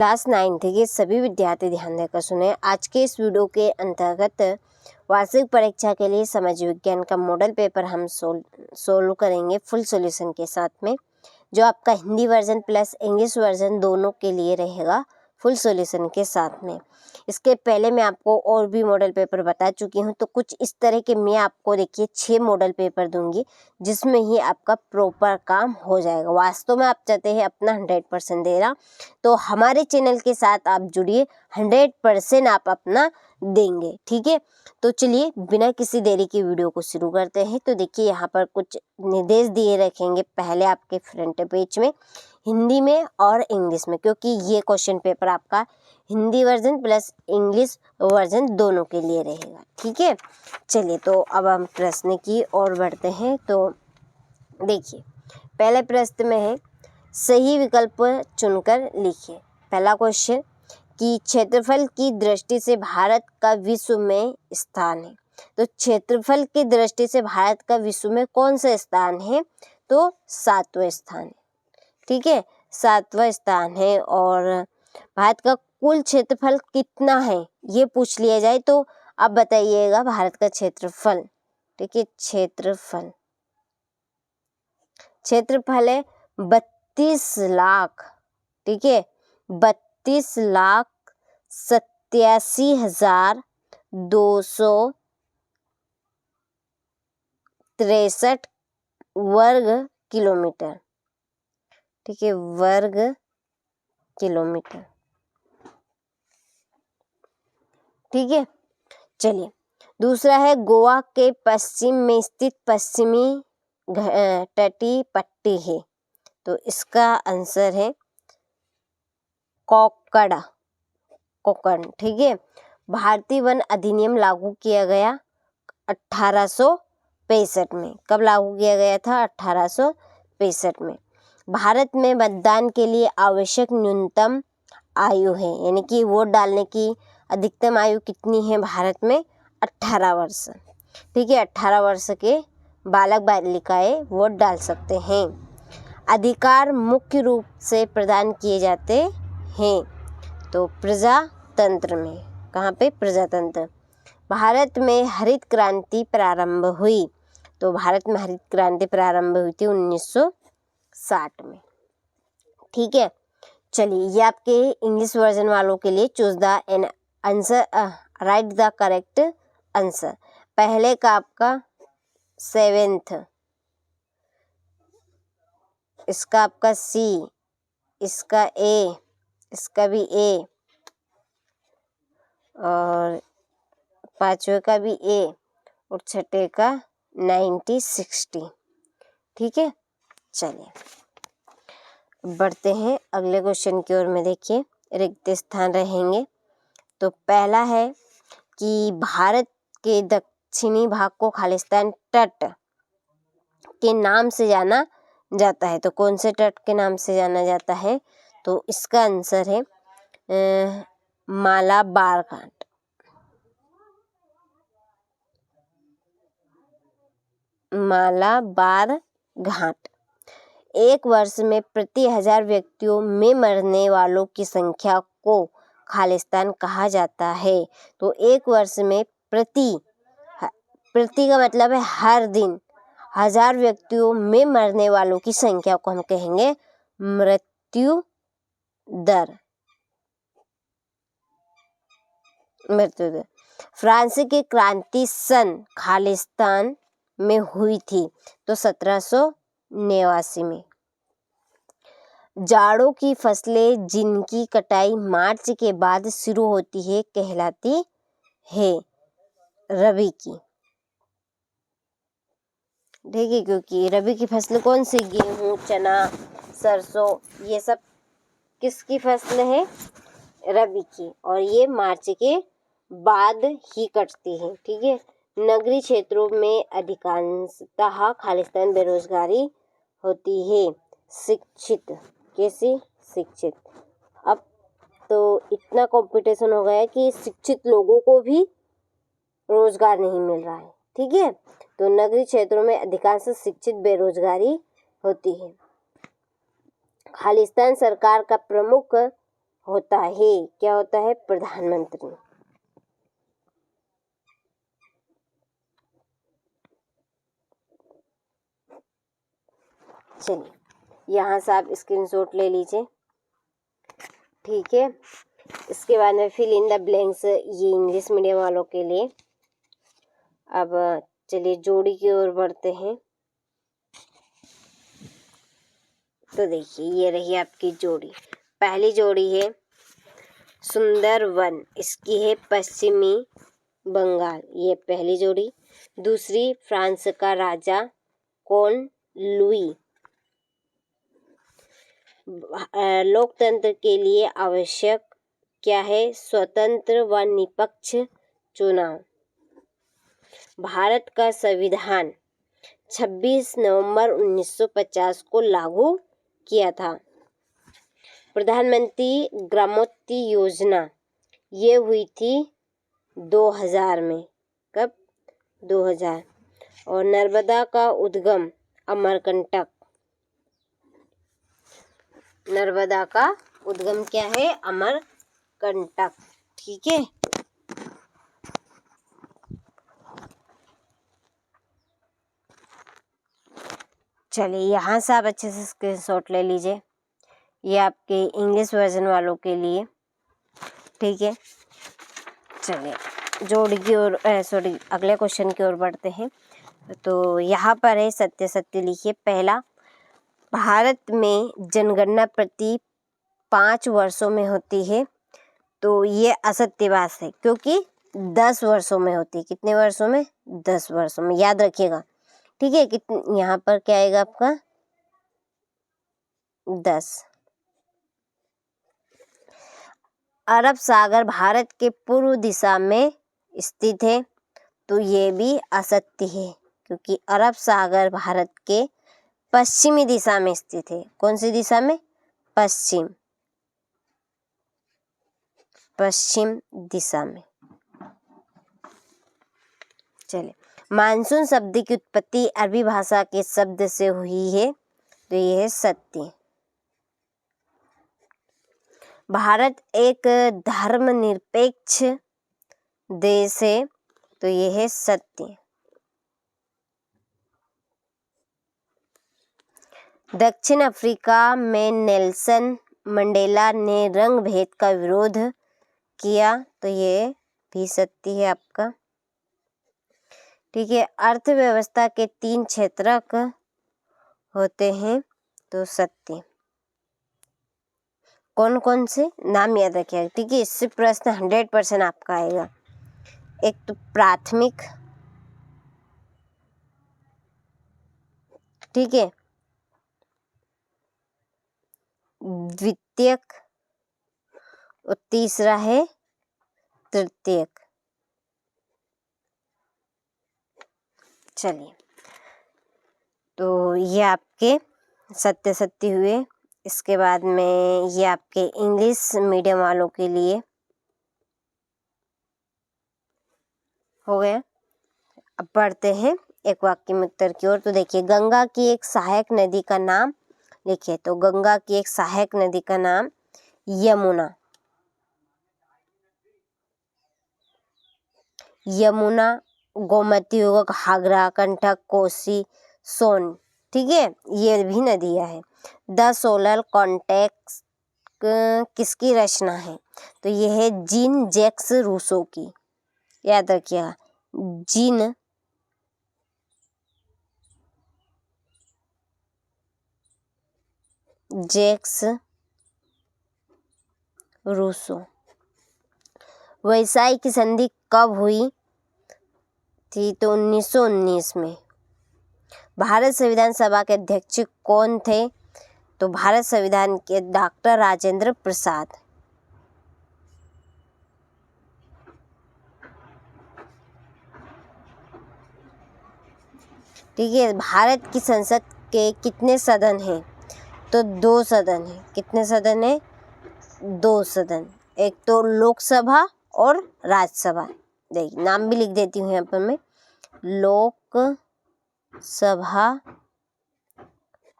Class 9 के सभी विद्यार्थी ध्यान देकर सुने। आज के इस वीडियो के अंतर्गत वार्षिक परीक्षा के लिए समाज विज्ञान का मॉडल पेपर हम सोल्व करेंगे फुल सॉल्यूशन के साथ में, जो आपका Hindi version plus English version दोनों के लिए रहेगा फुल सॉल्यूशन के साथ में। इसके पहले मैं आपको और भी मॉडल पेपर बता चुकी हूँ, तो कुछ इस तरह के मैं आपको देखिए 6 मॉडल पेपर दूंगी, जिसमें ही आपका प्रॉपर काम हो जाएगा। वास्तव में आप चाहते हैं अपना 100% देना, तो हमारे चैनल के साथ आप जुड़िए, 100% आप अपना देंगे, ठीक है। तो चलिए बिना किसी देरी की वीडियो को शुरू करते हैं। तो देखिए यहाँ पर कुछ निर्देश दिए रखेंगे पहले आपके फ्रंट पेज में, हिंदी में और इंग्लिश में, क्योंकि ये क्वेश्चन पेपर आपका Hindi version plus English version दोनों के लिए रहेगा, ठीक है। चलिए तो अब हम प्रश्न की ओर बढ़ते हैं। तो देखिए पहले प्रश्न में है, सही विकल्प चुनकर लिखिए। पहला क्वेश्चन कि क्षेत्रफल की दृष्टि से भारत का विश्व में स्थान है। तो क्षेत्रफल की दृष्टि से भारत का विश्व में कौन सा स्थान है? तो 7वां स्थान है, ठीक है, 7वां स्थान है। और भारत का कुल क्षेत्रफल कितना है ये पूछ लिया जाए तो आप बताइएगा भारत का क्षेत्रफल, ठीक है। क्षेत्रफल है 32 लाख, ठीक है, 32,87,263 वर्ग किलोमीटर, ठीक है, वर्ग किलोमीटर, ठीक है। चलिए दूसरा है, गोवा के पश्चिम में स्थित पश्चिमी तटीय पट्टी है। तो इसका आंसर है कोकण, ठीक है। भारतीय वन अधिनियम लागू किया गया 1865 में। कब लागू किया गया था? 1865 में। भारत में मतदान के लिए आवश्यक न्यूनतम आयु है, यानी कि वोट डालने की अधिकतम आयु कितनी है भारत में? 18 वर्ष, ठीक है। 18 वर्ष के बालक बालिकाएं वोट डाल सकते हैं। अधिकार मुख्य रूप से प्रदान किए जाते हैं तो प्रजातंत्र में। कहाँ पे? प्रजातंत्र। भारत में हरित क्रांति प्रारंभ हुई। तो भारत में हरित क्रांति प्रारंभ हुई थी 1960 में, ठीक है। चलिए ये आपके इंग्लिश वर्जन वालों के लिए choose the an answer, right the correct answer. पहले का आपका 7th, इसका आपका C, इसका A, इसका भी A, और 5वें का भी A, और 6ठे का 90-60, ठीक है। चलिए बढ़ते हैं अगले क्वेश्चन की ओर में। देखिए रिक्त स्थान रहेंगे। तो पहला है कि भारत के दक्षिणी भाग को खालिस्तान तट के नाम से जाना जाता है। तो कौन से तट के नाम से जाना जाता है? तो इसका आंसर है मालाबार घाट, मालाबार घाट। एक वर्ष में प्रति 1000 व्यक्तियों में मरने वालों की संख्या को खालिस्तान कहा जाता है। तो एक वर्ष में प्रति का मतलब है हर दिन 1000 व्यक्तियों में मरने वालों की संख्या को हम कहेंगे मृत्यु दर। फ्रांस की क्रांति सन खालिस्तान में हुई थी। तो 1789 में। जाड़ों की फसलें जिनकी कटाई मार्च के बाद शुरू होती है कहलाती है रबी की, ठीक है, क्योंकि रबी की फसलें कौन सी? गेहूं, चना, सरसों, ये सब किसकी फसल है? रबी की, और ये मार्च के बाद ही कटती है, ठीक है। नगरीय क्षेत्रों में अधिकांशतः खालिस्तान बेरोजगारी होती है। शिक्षित, कैसी? शिक्षित। अब तो इतना कंपटीशन हो गया है कि शिक्षित लोगों को भी रोजगार नहीं मिल रहा है, ठीक है। तो नगरीय क्षेत्रों में अधिकांश शिक्षित बेरोजगारी होती है। खालिस्तान सरकार का प्रमुख होता है, क्या होता है? प्रधानमंत्री। चलिए यहाँ से आप स्क्रीनशॉट ले लीजिए, ठीक है। इसके बाद में फिल इन द ब्लैंक्स, ये इंग्लिश मीडियम वालों के लिए। अब चलिए जोड़ी की ओर बढ़ते हैं। तो देखिए ये रही आपकी जोड़ी। पहली जोड़ी है सुंदरवन, इसकी है पश्चिमी बंगाल, ये पहली जोड़ी। दूसरी फ्रांस का राजा कौन लुई, लोकतंत्र के लिए आवश्यक क्या है? स्वतंत्र व निष्पक्ष चुनाव। भारत का संविधान 26 नवंबर 1950 को लागू किया था। प्रधानमंत्री ग्रामोन्नति योजना ये हुई थी 2000 में। कब? 2000। और नर्मदा का उद्गम अमरकंटक, नर्मदा का उद्गम क्या है? अमरकंटक, ठीक है। चलिए यहाँ से आप अच्छे से स्क्रीनशॉट ले लीजिए, ये आपके इंग्लिश वर्जन वालों के लिए, ठीक है। चलिए जोड़ी की ओर सॉरी अगले क्वेश्चन की ओर बढ़ते हैं। तो यहाँ पर है सत्य सत्य लिखिए। पहला, भारत में जनगणना प्रति 5 वर्षों में होती है, तो ये असत्य बात है, क्योंकि 10 वर्षों में होती है। कितने वर्षों में? 10 वर्षों में, याद रखिएगा, ठीक है। यहाँ पर क्या आएगा आपका? 10। अरब सागर भारत के पूर्व दिशा में स्थित है, तो ये भी असत्य है, क्योंकि अरब सागर भारत के पश्चिमी दिशा में स्थित है। कौन सी दिशा में? पश्चिम दिशा में। चलिए, मानसून शब्द की उत्पत्ति अरबी भाषा के शब्द से हुई है, तो ये है सत्य। भारत एक धर्मनिरपेक्ष देश है, तो ये है सत्य। दक्षिण अफ्रीका में नेल्सन मंडेला ने रंग भेद का विरोध किया, तो ये भी सत्य है आपका, ठीक है। अर्थव्यवस्था के 3 क्षेत्रक होते हैं, तो सत्य। कौन कौन से? नाम याद रखिएगा, ठीक है। इससे प्रश्न 100% आपका आएगा। एक तो प्राथमिक, ठीक है, द्वितीयक और तीसरा है तृतीयक। चलिए, तो ये आपके सत्य सत्य हुए। इसके बाद में ये आपके इंग्लिश मीडियम वालों के लिए हो गया। अब पढ़ते हैं एक वाक्य में उत्तर की ओर। तो देखिए, गंगा की एक सहायक नदी का नाम लिखिए। तो गंगा की एक सहायक नदी का नाम यमुना, यमुना, गोमती होगा, घाघरा, कंटक, कोसी, सोन, ठीक है, ये भी नदियां हैं। द सोलर कॉन्टेक्स्ट किसकी रचना है? तो ये है जीन जैक्स रूसो की, याद रखिएगा, जीन जैक्स रूसो। वर्साई की संधि कब हुई थी? तो 1919 में। भारत संविधान सभा के अध्यक्ष कौन थे? तो भारत संविधान के डॉक्टर राजेंद्र प्रसाद। ठीक है। भारत की संसद के कितने सदन हैं? तो 2 सदन हैं। कितने सदन हैं? 2 सदन। एक तो लोकसभा और राज्यसभा। देखिए, नाम भी लिख देती हूँ यहाँ पर मैं, लोकसभा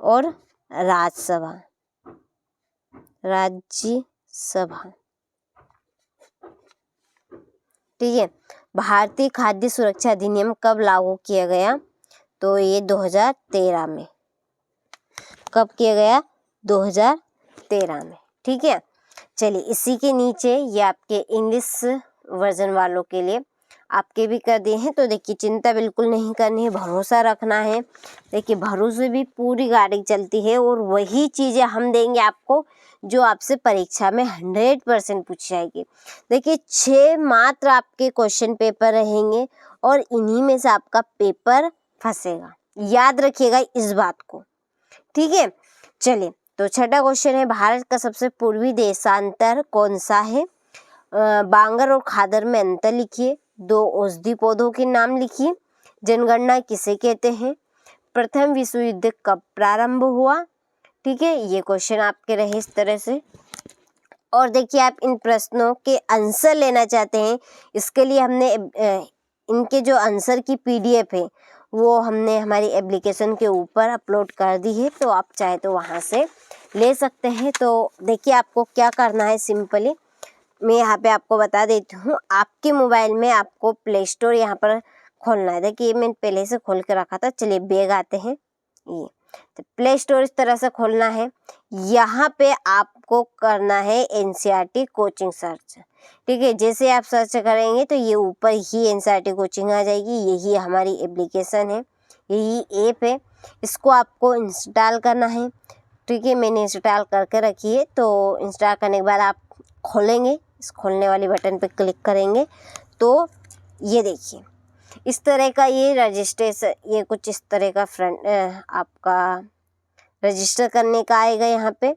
और राज्यसभा, राज्यसभा। सभा। ठीक है। भारतीय खाद्य सुरक्षा अधिनियम कब लागू किया गया? तो ये 2013 में। कब किया गया? 2013 में। ठीक है। चलिए इसी के नीचे ये आपके इंग्लिश वर्जन वालों के लिए आपके भी कर दिए हैं। तो देखिए चिंता बिल्कुल नहीं करनी है, भरोसा रखना है। देखिए भरोसे भी पूरी गाड़ी चलती है और वही चीज़ें हम देंगे आपको जो आपसे परीक्षा में 100% पूछी जाएगी। देखिए 6 मात्र आपके क्वेश्चन पेपर रहेंगे और इन्हीं में से आपका पेपर फंसेगा, याद रखिएगा इस बात को। ठीक है। चलिए तो छठा क्वेश्चन है, भारत का सबसे पूर्वी देशांतर कौन सा है? बांगर और खादर में अंतर लिखिए। 2 औषधि पौधों के नाम लिखिए। जनगणना किसे कहते हैं? प्रथम विश्व युद्ध कब प्रारंभ हुआ? ठीक है, ये क्वेश्चन आपके रहे इस तरह से। और देखिए आप इन प्रश्नों के आंसर लेना चाहते हैं, इसके लिए हमने इनके जो आंसर की PDF है वो हमने हमारी एप्लीकेशन के ऊपर अपलोड कर दी है, तो आप चाहे तो वहाँ से ले सकते हैं। तो देखिए आपको क्या करना है, सिंपली मैं यहाँ पे आपको बता देती हूँ। आपके मोबाइल में आपको प्ले स्टोर यहाँ पर खोलना है। देखिए मैंने पहले से खोल के रखा था। चलिए बैग आते हैं, ये तो प्ले स्टोर इस तरह से खोलना है। यहाँ पे आपको करना है NCERT कोचिंग सर्च। ठीक है, जैसे आप सर्च करेंगे तो ये ऊपर ही NCERT कोचिंग आ जाएगी। यही हमारी एप्लीकेशन है, यही ऐप है, इसको आपको इंस्टॉल करना है। ठीक है, मैंने इंस्टॉल करके रखी है। तो इंस्टॉल करने के बाद आप खोलेंगे, इस खोलने वाली बटन पे क्लिक करेंगे तो ये देखिए इस तरह का ये रजिस्ट्रेशन, ये कुछ इस तरह का फ्रंट आपका रजिस्टर करने का आएगा यहाँ पे।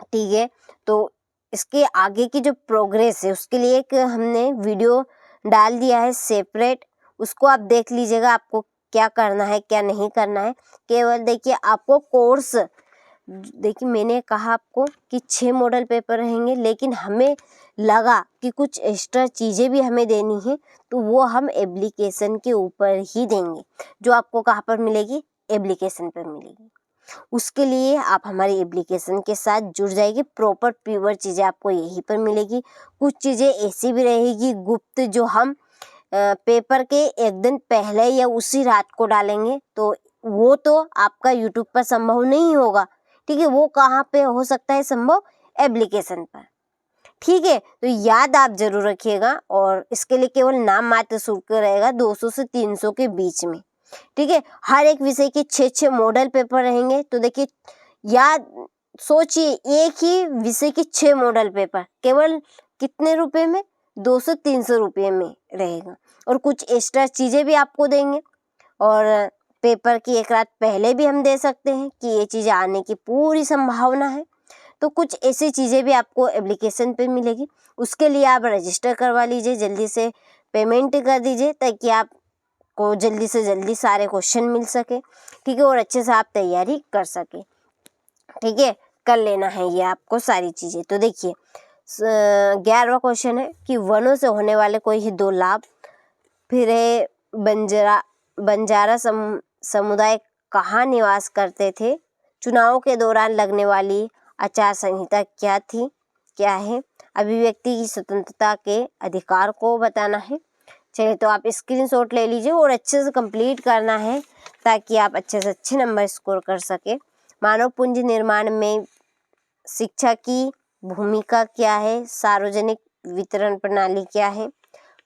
ठीक है, तो इसके आगे की जो प्रोग्रेस है उसके लिए एक हमने वीडियो डाल दिया है सेपरेट, उसको आप देख लीजिएगा आपको क्या करना है क्या नहीं करना है। केवल देखिए आपको कोर्स, देखिए मैंने कहा आपको कि 6 मॉडल पेपर रहेंगे, लेकिन हमें लगा कि कुछ एक्स्ट्रा चीज़ें भी हमें देनी है, तो वो हम एप्लीकेशन के ऊपर ही देंगे, जो आपको कहाँ पर मिलेगी? एप्लीकेशन पर मिलेगी। उसके लिए आप हमारी एप्लीकेशन के साथ जुड़ जाएगी। प्रॉपर प्योर चीज़ें आपको यहीं पर मिलेगी। कुछ चीज़ें ऐसी भी रहेगी गुप्त, जो हम पेपर के एक दिन पहले या उसी रात को डालेंगे, तो वो तो आपका यूट्यूब पर संभव नहीं होगा। ठीक है, वो कहाँ पे हो सकता है संभव? एप्लीकेशन पर। ठीक है, तो याद आप जरूर रखिएगा। और इसके लिए केवल नाम मात्र शुल्क रहेगा 200 से 300 के बीच में। ठीक है, हर एक विषय के 6 मॉडल पेपर रहेंगे। तो देखिए याद सोचिए, एक ही विषय के 6 मॉडल पेपर केवल कितने रुपए में? 200-300 रुपये में रहेगा। और कुछ एक्स्ट्रा चीज़ें भी आपको देंगे, और पेपर की एक रात पहले भी हम दे सकते हैं कि ये चीज़ें आने की पूरी संभावना है। तो कुछ ऐसी चीज़ें भी आपको एप्लीकेशन पे मिलेगी। उसके लिए आप रजिस्टर करवा लीजिए, जल्दी से पेमेंट कर दीजिए, ताकि आपको जल्दी से जल्दी सारे क्वेश्चन मिल सके। ठीक है, और अच्छे से आप तैयारी कर सके। ठीक है, कर लेना है ये आपको सारी चीज़ें। तो देखिए 11वां क्वेश्चन है कि वनों से होने वाले कोई ही 2 लाभ। फिर है बंजारा समुदाय कहाँ निवास करते थे? चुनावों के दौरान लगने वाली आचार संहिता क्या थी, क्या है? अभिव्यक्ति की स्वतंत्रता के अधिकार को बताना है। चलिए तो आप स्क्रीनशॉट ले लीजिए और अच्छे से कंप्लीट करना है, ताकि आप अच्छे से अच्छे नंबर स्कोर कर सके। मानव पूंजी निर्माण में शिक्षा की भूमिका क्या है? सार्वजनिक वितरण प्रणाली क्या है?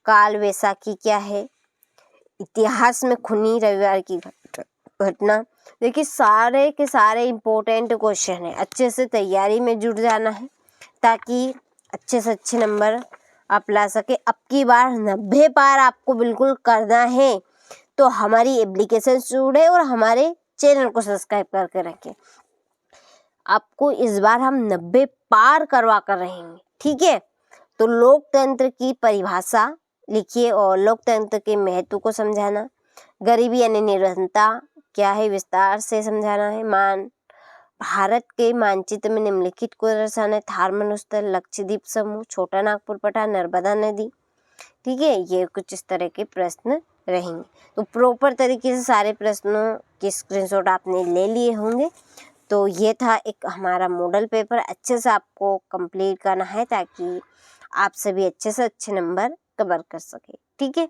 काल वैसाखी क्या है? इतिहास में खूनी रविवार की घटना। देखिए सारे के सारे इम्पोर्टेंट क्वेश्चन है, अच्छे से तैयारी में जुट जाना है, ताकि अच्छे से अच्छे नंबर आप ला सके। अब की बार 90 पार आपको बिल्कुल करना है, तो हमारी एप्लीकेशन जुड़े और हमारे चैनल को सब्सक्राइब करके रखें। आपको इस बार हम 90 पार करवा कर रहेंगे। ठीक है, तो लोकतंत्र की परिभाषा लिखिए और लोकतंत्र के महत्व को समझाना। गरीबी यानी निर्धनता क्या है विस्तार से समझाना है। भारत के मानचित्र में निम्नलिखित को दर्शाना है। थार मरुस्थल, लक्षद्वीप समूह, छोटा नागपुर पठार, नर्मदा नदी। ठीक है, ये कुछ इस तरह के प्रश्न रहेंगे। तो प्रॉपर तरीके से सारे प्रश्नों के स्क्रीनशॉट आपने ले लिए होंगे। तो ये था एक हमारा मॉडल पेपर, अच्छे से आपको कंप्लीट करना है ताकि आप सभी अच्छे से अच्छे नंबर कवर कर सके। ठीक है।